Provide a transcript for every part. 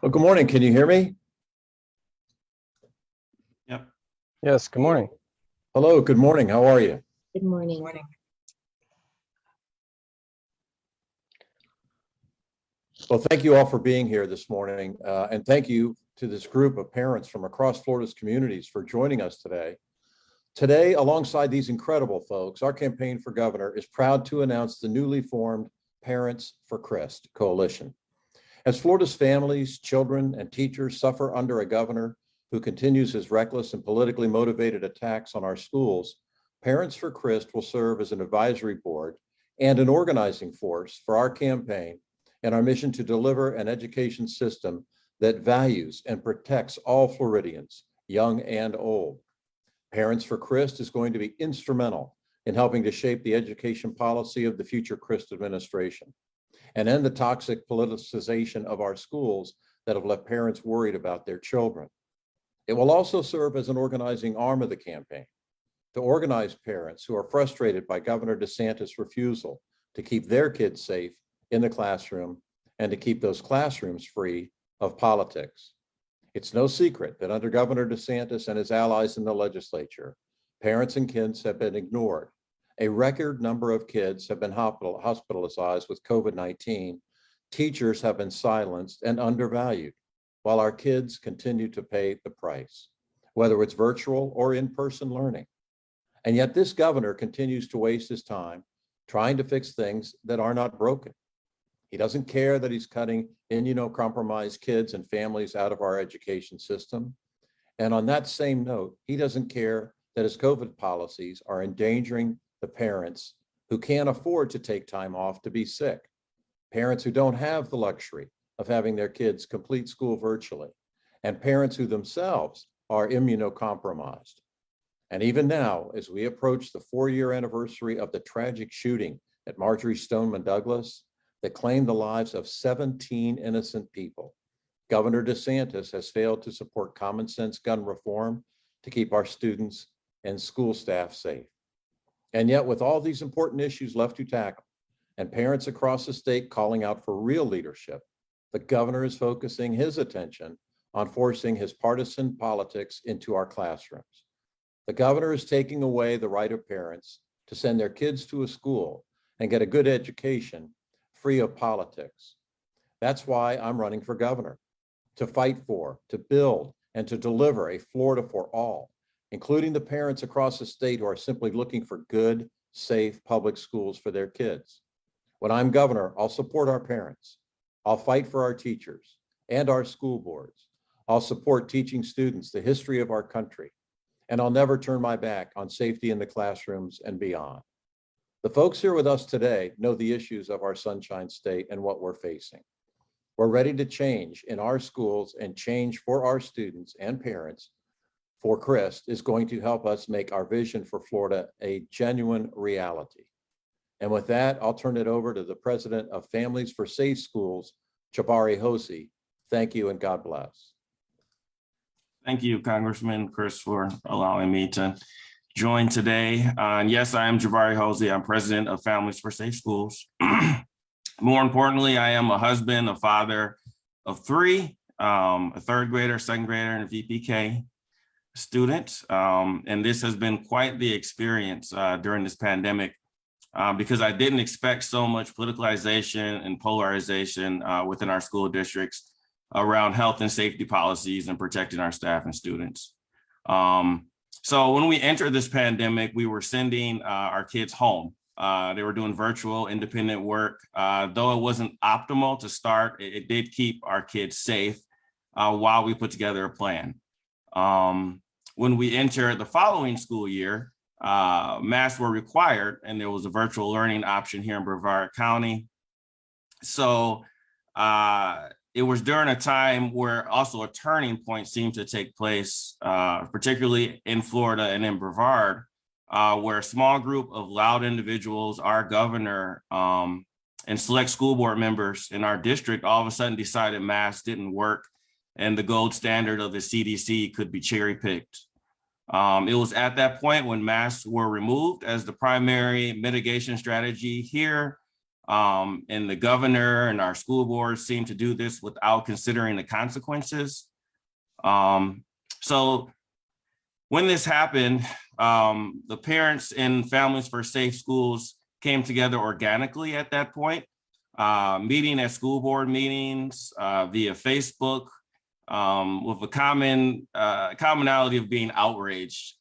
Well, good morning. Can you hear me? Yep. Yes, good morning. Hello, good morning. How are you? Good morning. Well, thank you all for being here this morning. And thank you to this group of parents from across Florida's communities for joining us today. Today, alongside these incredible folks, our campaign for governor is proud to announce the newly formed Parents for Crist Coalition. As Florida's families, children, and teachers suffer under a governor who continues his reckless and politically motivated attacks on our schools, Parents for Crist will serve as an advisory board and an organizing force for our campaign and our mission to deliver an education system that values and protects all Floridians, young and old. Parents for Crist is going to be instrumental in helping to shape the education policy of the future Crist administration and end the toxic politicization of our schools that have left parents worried about their children. It will also serve as an organizing arm of the campaign to organize parents who are frustrated by Governor DeSantis' refusal to keep their kids safe in the classroom and to keep those classrooms free of politics. It's no secret that under Governor DeSantis and his allies in the legislature, parents and kids have been ignored. A record number of kids have been hospitalized with COVID-19. Teachers have been silenced and undervalued, while our kids continue to pay the price, whether it's virtual or in-person learning. And yet this governor continues to waste his time trying to fix things that are not broken. He doesn't care that he's cutting immunocompromised kids and families out of our education system. And on that same note, he doesn't care that his COVID policies are endangering the parents who can't afford to take time off to be sick, parents who don't have the luxury of having their kids complete school virtually, and parents who themselves are immunocompromised. And even now, as we approach the 4-year anniversary of the tragic shooting at Marjory Stoneman Douglas that claimed the lives of 17 innocent people, Governor DeSantis has failed to support common sense gun reform to keep our students and school staff safe. And yet, with all these important issues left to tackle and parents across the state calling out for real leadership, the governor is focusing his attention on forcing his partisan politics into our classrooms. The governor is taking away the right of parents to send their kids to a school and get a good education free of politics. That's why I'm running for governor, to fight for, to build, and to deliver a Florida for all, including the parents across the state who are simply looking for good, safe public schools for their kids. When I'm governor, I'll support our parents. I'll fight for our teachers and our school boards. I'll support teaching students the history of our country, and I'll never turn my back on safety in the classrooms and beyond. The folks here with us today know the issues of our Sunshine State and what we're facing. We're ready to change in our schools and change for our students and parents. For Crist is going to help us make our vision for Florida a genuine reality. And with that, I'll turn it over to the president of Families for Safe Schools, Jabari Hosey. Thank you and God bless. Thank you, Congressman Crist, for allowing me to join today. And yes, I am Jabari Hosey. I'm president of Families for Safe Schools. More importantly, I am a husband, a father of 3, a 3rd grader, 2nd grader, and a VPK student. And this has been quite the experience during this pandemic because I didn't expect so much politicalization and polarization within our school districts around health and safety policies and protecting our staff and students. So when we entered this pandemic, we were sending our kids home. They were doing virtual independent work. Though it wasn't optimal to start, it did keep our kids safe while we put together a plan. When we entered the following school year, masks were required and there was a virtual learning option here in Brevard County. So it was during a time where also a turning point seemed to take place, particularly in Florida and in Brevard, where a small group of loud individuals, our governor, and select school board members in our district all of a sudden decided masks didn't work and the gold standard of the CDC could be cherry picked. It was at that point when masks were removed as the primary mitigation strategy here And the governor and our school board seem to do this without considering the consequences. So when this happened, the parents and Families for Safe Schools came together organically at that point, meeting at school board meetings via Facebook, with a commonality of being outraged.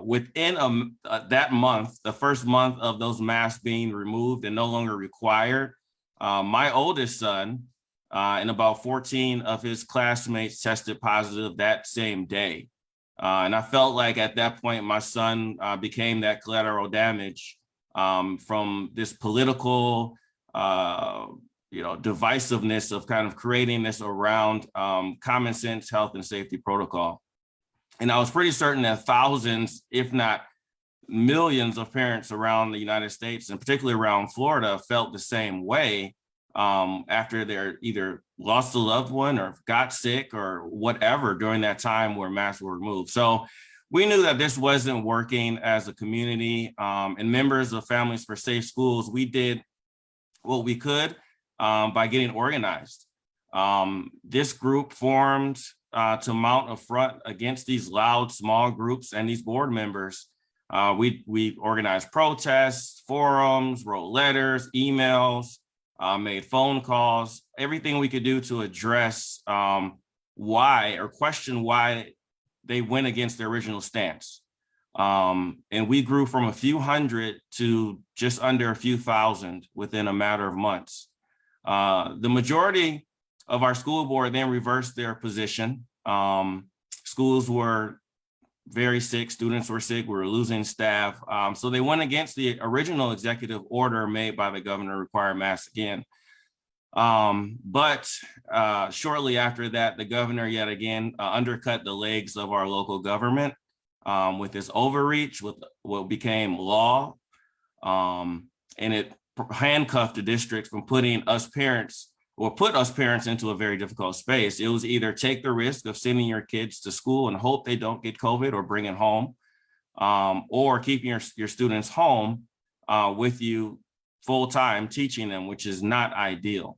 Within that month, the first month of those masks being removed and no longer required, my oldest son and about 14 of his classmates tested positive that same day. And I felt like at that point, my son became that collateral damage from this political divisiveness of kind of creating this around common sense health and safety protocol. And I was pretty certain that thousands, if not millions of parents around the United States, and particularly around Florida, felt the same way after they're either lost a loved one or got sick or whatever during that time where masks were removed. So we knew that this wasn't working as a community, and members of Families for Safe Schools, we did what we could by getting organized. This group formed to mount a front against these loud, small groups and these board members. We organized protests, forums, wrote letters, emails, made phone calls, everything we could do to address why or question why they went against their original stance. And we grew from a few hundred to just under a few thousand within a matter of months. The majority of our school board then reversed their position. Schools were very sick, students were sick, we were losing staff. So they went against the original executive order made by the governor to require masks again. But shortly after that, the governor yet again undercut the legs of our local government with this overreach, with what became law. And it handcuffed the district from putting us parents put us parents into a very difficult space. It was either take the risk of sending your kids to school and hope they don't get COVID or bring it home, or keeping your students home with you full time teaching them, which is not ideal.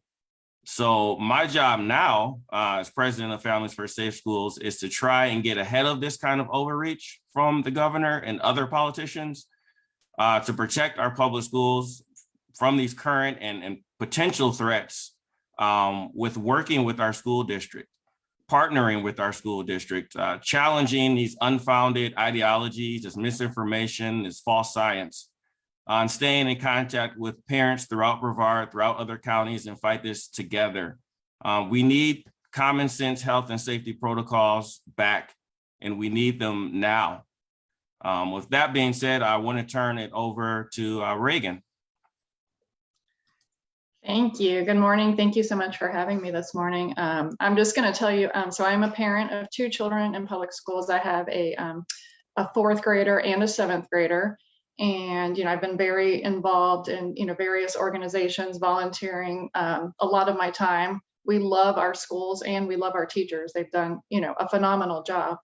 So my job now as president of Families for Safe Schools is to try and get ahead of this kind of overreach from the governor and other politicians to protect our public schools from these current and potential threats, with working with our school district, partnering with our school district, challenging these unfounded ideologies, this misinformation, this false science, and staying in contact with parents throughout Brevard, throughout other counties, and fight this together. We need common sense health and safety protocols back, and we need them now. With that being said, I want to turn it over to Reagan. Thank you. Good morning. Thank you so much for having me this morning. I'm just going to tell you, so I'm a parent of 2 children in public schools. I have a 4th grader and a 7th grader. And, I've been very involved in, various organizations, volunteering a lot of my time. We love our schools and we love our teachers. They've done, a phenomenal job.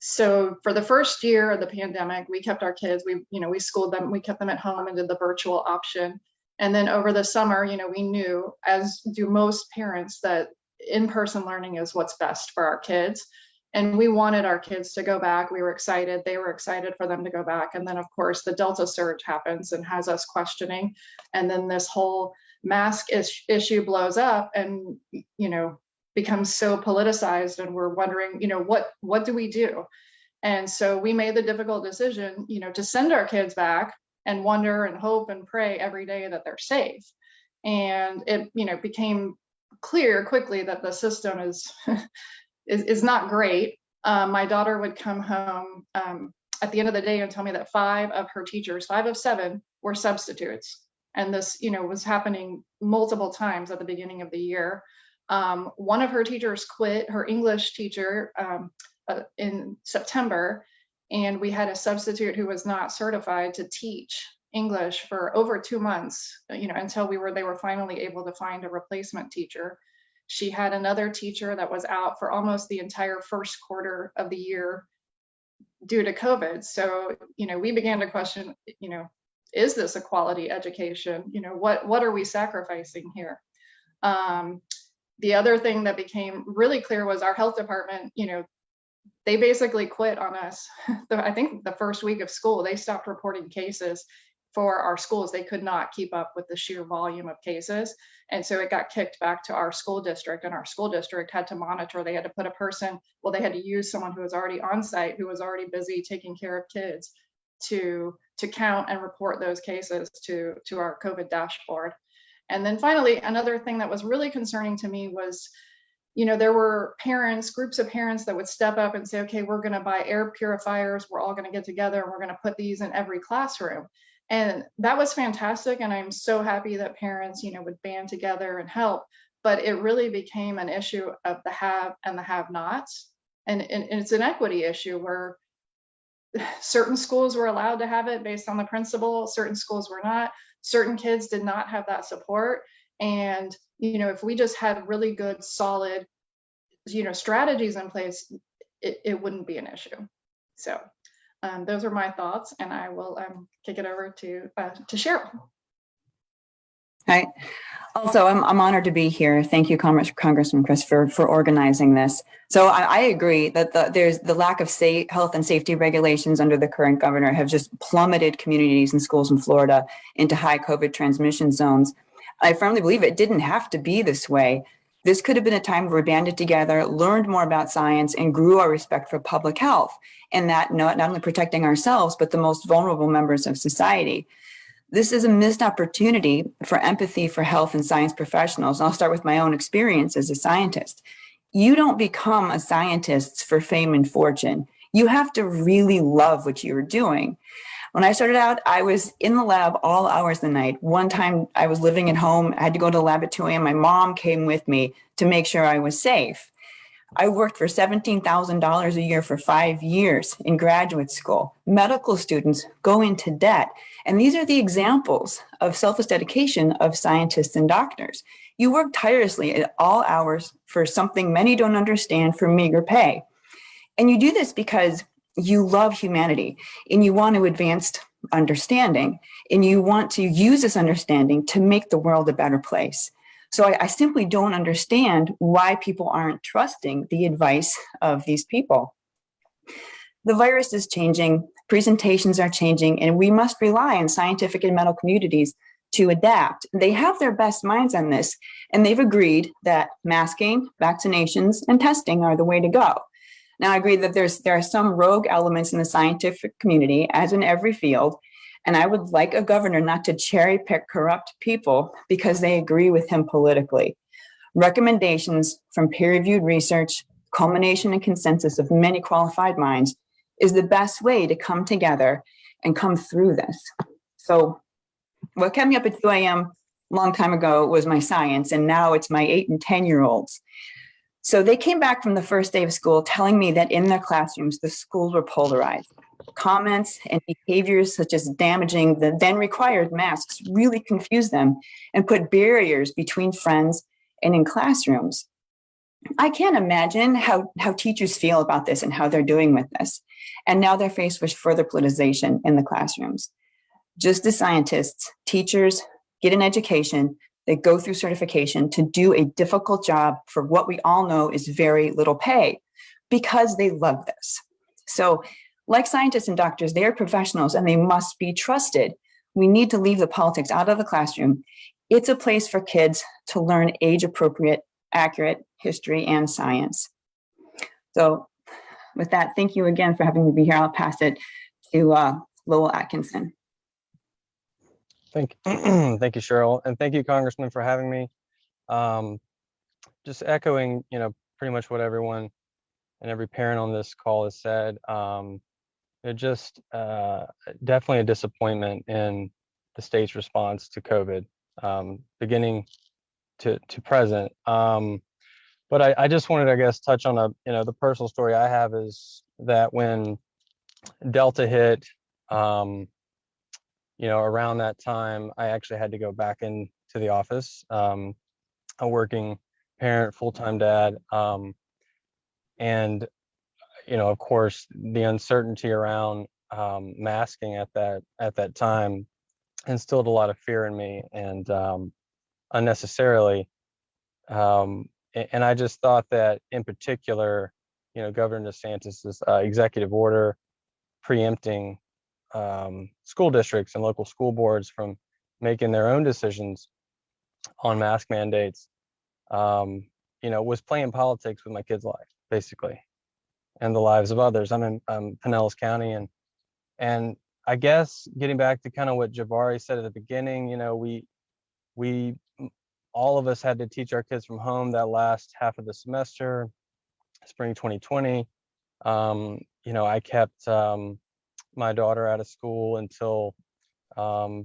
So for the first year of the pandemic, we kept our kids, we schooled them, we kept them at home and did the virtual option. And then over the summer, we knew, as do most parents, that in-person learning is what's best for our kids. And we wanted our kids to go back. We were excited. They were excited for them to go back. And then, of course, the Delta surge happens and has us questioning. And then this whole mask issue blows up and, becomes so politicized. And we're wondering, what do we do? And so we made the difficult decision, to send our kids back and wonder and hope and pray every day that they're safe. And it, became clear quickly that the system is not great. My daughter would come home at the end of the day and tell me that 5 of her teachers, 5 of 7, were substitutes. And this, was happening multiple times at the beginning of the year. One of her teachers quit, her English teacher, in September. And we had a substitute who was not certified to teach English for over 2 months, until they were finally able to find a replacement teacher. She had another teacher that was out for almost the entire first quarter of the year due to COVID. So, we began to question, is this a quality education? You know, what are we sacrificing here? The other thing that became really clear was our health department, you know, they basically quit on us. I think the first week of school, they stopped reporting cases for our schools. They could not keep up with the sheer volume of cases. And so it got kicked back to our school district, and our school district had to monitor. They had to put a person, well, they had to use someone who was already on site, who was already busy taking care of kids to count and report those cases to our COVID dashboard. And then finally, another thing that was really concerning to me was, you know, there were parents, groups of parents that would step up and say, okay, we're going to buy air purifiers. We're all going to get together and we're going to put these in every classroom. And that was fantastic. And I'm so happy that parents, you know, would band together and help. But it really became an issue of the have and the have nots. And it's an equity issue where certain schools were allowed to have it based on the principal, certain schools were not. Certain kids did not have that support. And, you know, if we just had really good, solid, you know, strategies in place, it wouldn't be an issue. So those are my thoughts, and I will kick it over to Cheryl. Hi. Also, I'm honored to be here. Thank you, Congressman Crist, for organizing this. So I agree that there's the lack of health and safety regulations under the current governor have just plummeted communities and schools in Florida into high COVID transmission zones. I firmly believe it didn't have to be this way. This could have been a time where we banded together, learned more about science, and grew our respect for public health, and that not only protecting ourselves, but the most vulnerable members of society. This is a missed opportunity for empathy for health and science professionals. And I'll start with my own experience as a scientist. You don't become a scientist for fame and fortune. You have to really love what you're doing. When I started out, I was in the lab all hours of the night. One time I was living at home, I had to go to the lab at 2 a.m. My mom came with me to make sure I was safe. I worked for $17,000 a year for 5 years in graduate school. Medical students go into debt. And these are the examples of selfless dedication of scientists and doctors. You work tirelessly at all hours for something many don't understand for meager pay. And you do this because you love humanity and you want to advance understanding, and you want to use this understanding to make the world a better place. So I simply don't understand why people aren't trusting the advice of these people. The virus is changing, presentations are changing, and we must rely on scientific and medical communities to adapt. They have their best minds on this, and they've agreed that masking, vaccinations, and testing are the way to go. Now, I agree that there are some rogue elements in the scientific community, as in every field, and I would like a governor not to cherry pick corrupt people because they agree with him politically. Recommendations from peer-reviewed research, culmination and consensus of many qualified minds is the best way to come together and come through this. So what kept me up at 2 a.m. a long time ago was my science, and now it's my 8 and 10-year-olds. So they came back from the first day of school telling me that in their classrooms, the schools were polarized. Comments and behaviors such as damaging the then required masks really confused them and put barriers between friends and in classrooms. I can't imagine how teachers feel about this and how they're doing with this. And now they're faced with further politicization in the classrooms. Just as scientists, teachers get an education, they go through certification to do a difficult job for what we all know is very little pay because they love this. So like scientists and doctors, they are professionals and they must be trusted. We need to leave the politics out of the classroom. It's a place for kids to learn age-appropriate, accurate history and science. So with that, thank you again for having me be here. I'll pass it to Lowell Atkinson. Thank you, Cheryl, and thank you, Congressman, for having me. Just echoing, pretty much what everyone and every parent on this call has said. It just definitely a disappointment in the state's response to COVID, beginning to present. But I just wanted, I guess, touch on the personal story I have is that when Delta hit, around that time, I actually had to go back into the office, a working parent, full-time dad. And, of course, the uncertainty around masking at that time instilled a lot of fear in me, and unnecessarily. And I just thought that in particular, Governor DeSantis's executive order preempting school districts and local school boards from making their own decisions on mask mandates, was playing politics with my kid's life, basically, and the lives of others. I'm in Pinellas County, and I guess getting back to kind of what Jabari said at the beginning, we all of us had to teach our kids from home that last half of the semester, spring 2020. I kept my daughter out of school until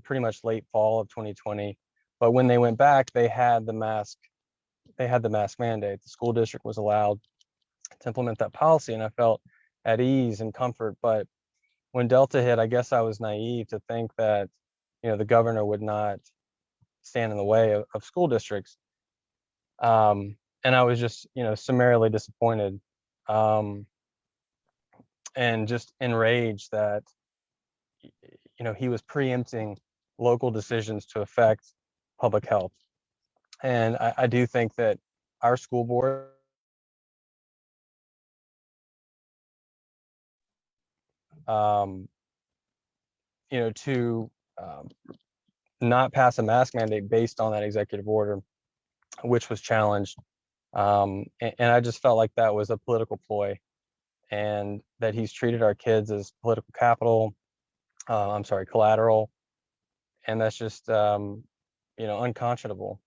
pretty much late fall of 2020. But when they went back, they had the mask mandate. The school district was allowed to implement that policy, and I felt at ease and comfort. But when Delta hit, I guess I was naive to think that, the governor would not stand in the way of school districts. And I was just, summarily disappointed, and just enraged that, he was preempting local decisions to affect public health. And I do think that our school board, to not pass a mask mandate based on that executive order, which was challenged. And I just felt like that was a political ploy, and that he's treated our kids as political capital, collateral. And that's just, unconscionable.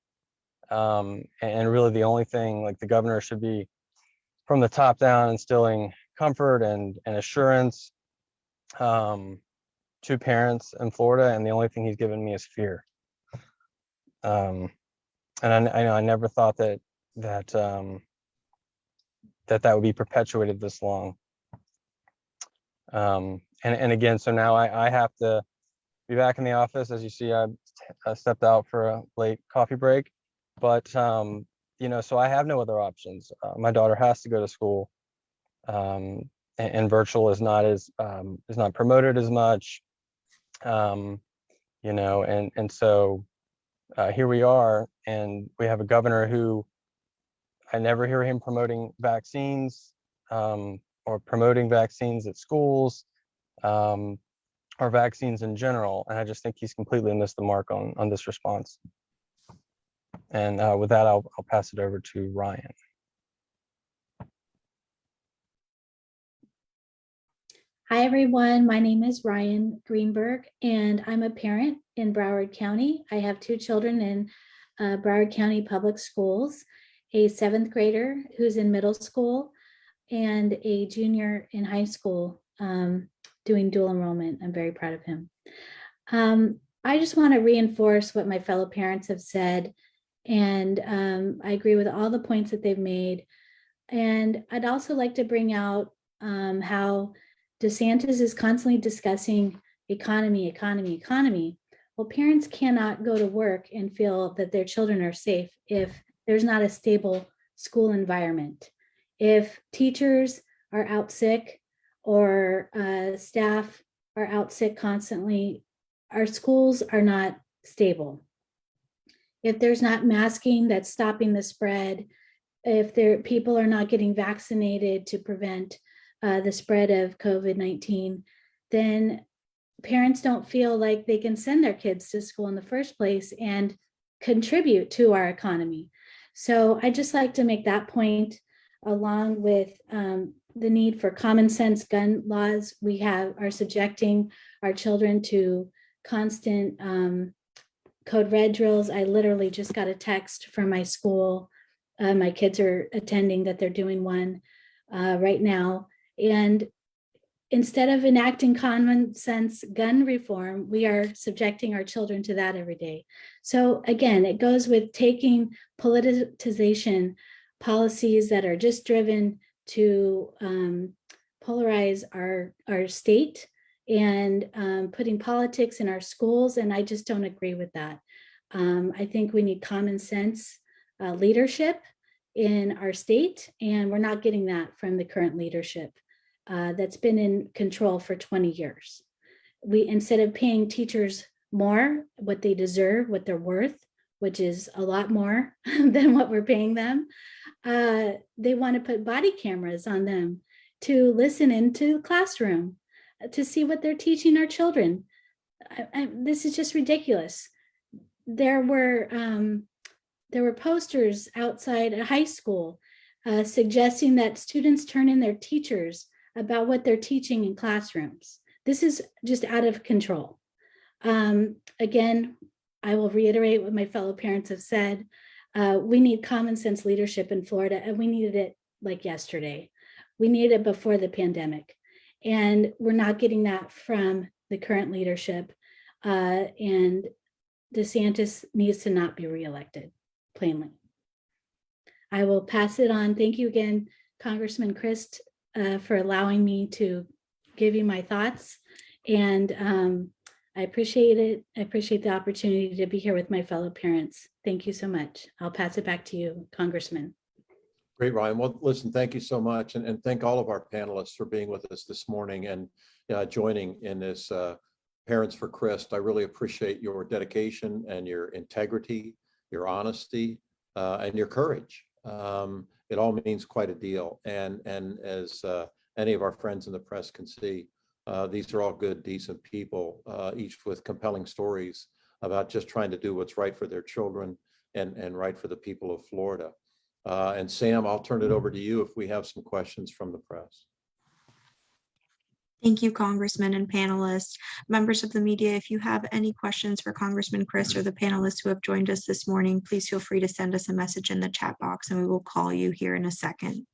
And really the only thing, like, the governor should be from the top down instilling comfort and assurance to parents in Florida, and the only thing he's given me is fear. And I know I never thought that would be perpetuated this long. And again, so now I have to be back in the office. As you see, I stepped out for a late coffee break, but so I have no other options. My daughter has to go to school, and virtual is not promoted as much. And so here we are, and we have a governor who I never hear him promoting vaccines, or promoting vaccines at schools, or vaccines in general. And I just think he's completely missed the mark on this response. And with that, I'll pass it over to Ryan. Hi, everyone. My name is Ryan Greenberg, and I'm a parent in Broward County. I have two children in Broward County Public Schools, a 7th grader who's in middle school, and a junior in high school doing dual enrollment. I'm very proud of him. I just want to reinforce what my fellow parents have said, and I agree with all the points that they've made. And I'd also like to bring out how DeSantis is constantly discussing economy. Well, parents cannot go to work and feel that their children are safe if there's not a stable school environment. If teachers are out sick, or staff are out sick constantly, our schools are not stable. If there's not masking that's stopping the spread, if people are not getting vaccinated to prevent the spread of COVID-19, then parents don't feel like they can send their kids to school in the first place and contribute to our economy. So I just like to make that point, along with the need for common sense gun laws. We are subjecting our children to constant code red drills. I literally just got a text from my school. My kids are attending that they're doing one right now. And instead of enacting common sense gun reform, we are subjecting our children to that every day. So again, it goes with taking politicization policies that are just driven to polarize our state, and putting politics in our schools. And I just don't agree with that. I think we need common sense leadership in our state, and we're not getting that from the current leadership that's been in control for 20 years. Instead of paying teachers more, what they deserve, what they're worth, which is a lot more than what we're paying them. They want to put body cameras on them to listen into the classroom, to see what they're teaching our children. This is just ridiculous. There were posters outside a high school suggesting that students turn in their teachers about what they're teaching in classrooms. This is just out of control. Again, I will reiterate what my fellow parents have said. We need common sense leadership in Florida, and we needed it like yesterday. We needed it before the pandemic, and we're not getting that from the current leadership. And DeSantis needs to not be reelected, plainly. I will pass it on. Thank you again, Congressman Crist, for allowing me to give you my thoughts. And I appreciate it. I appreciate the opportunity to be here with my fellow parents. Thank you so much. I'll pass it back to you, Congressman. Great, Ryan. Well, listen, thank you so much. And thank all of our panelists for being with us this morning and joining in this Parents for Crist. I really appreciate your dedication and your integrity, your honesty, and your courage. It all means quite a deal. And as any of our friends in the press can see, these are all good, decent people, each with compelling stories about just trying to do what's right for their children and right for the people of Florida. And Sam, I'll turn it over to you if we have some questions from the press. Thank you, Congressman and panelists. Members of the media, if you have any questions for Congressman Crist or the panelists who have joined us this morning, please feel free to send us a message in the chat box and we will call you here in a second.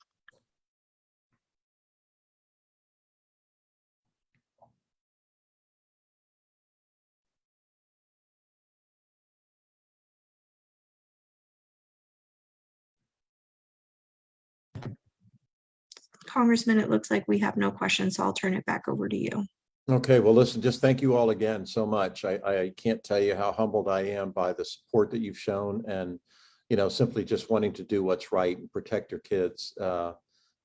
Congressman, it looks like we have no questions, so I'll turn it back over to you. Okay, well, listen, just thank you all again so much. I can't tell you how humbled I am by the support that you've shown and, simply just wanting to do what's right and protect your kids. God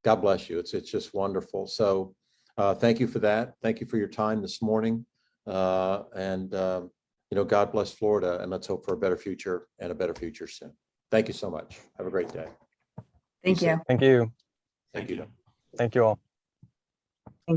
bless you. It's just wonderful. So thank you for that. Thank you for your time this morning. And God bless Florida, and let's hope for a better future and a better future soon. Thank you so much. Have a great day. Thank you. Thank you. Thank you. Thank you all.